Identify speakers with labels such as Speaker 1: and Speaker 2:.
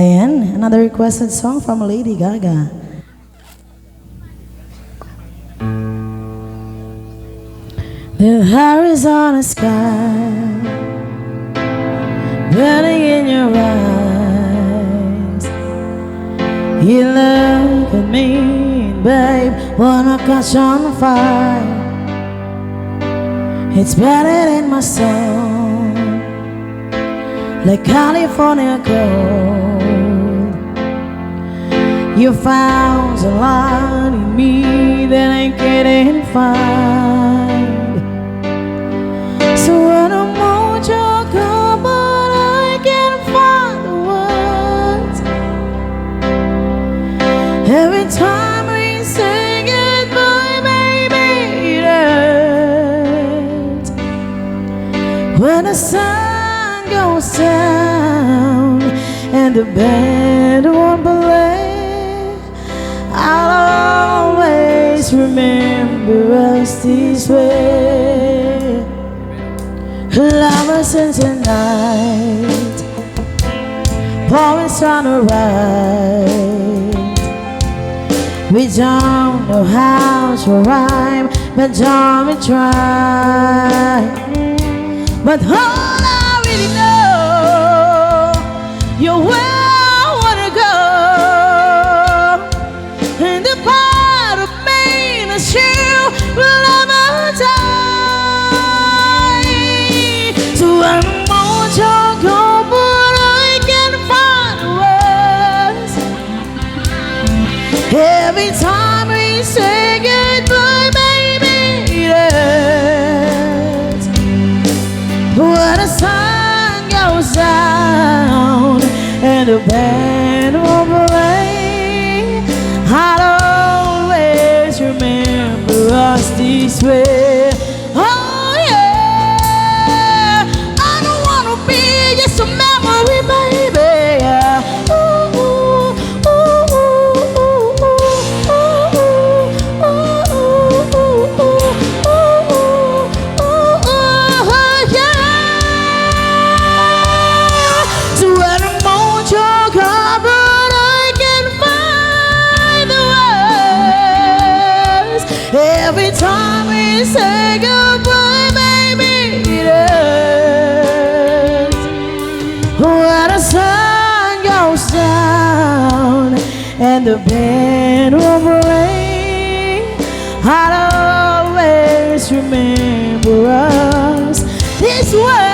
Speaker 1: And another requested song from Lady Gaga. The Arizona sky burning in your eyes. You look at me, babe, wanna catch on fire. It's better in my soul, like California gold. You found a light in me that I couldn't find. So when I'm on your call, but I can't find the words. Every time we say goodbye, baby, it hurts. When the sun goes down and the band won't play, I'll always remember us this way. Lovers in the night, poets on the right. We don't know how to rhyme, but don't we try? But all I really know, you're where I wanna go, and the part of me that you will never die. So I'm on your call, but I can't find the words. Every time we say goodbye, baby, it hurts. When the sun goes down and the band will play, I'll always remember us this way. Oh yeah, I don't wanna be just a memory, baby. Ooh, ooh, ooh, ooh, ooh, ooh, ooh, ooh, ooh, yeah. So when I'm on your car, but I can't find the words. Every time we say goodbye, baby, it hurts. When the sun goes down and the band will play, I'll always remember us this way.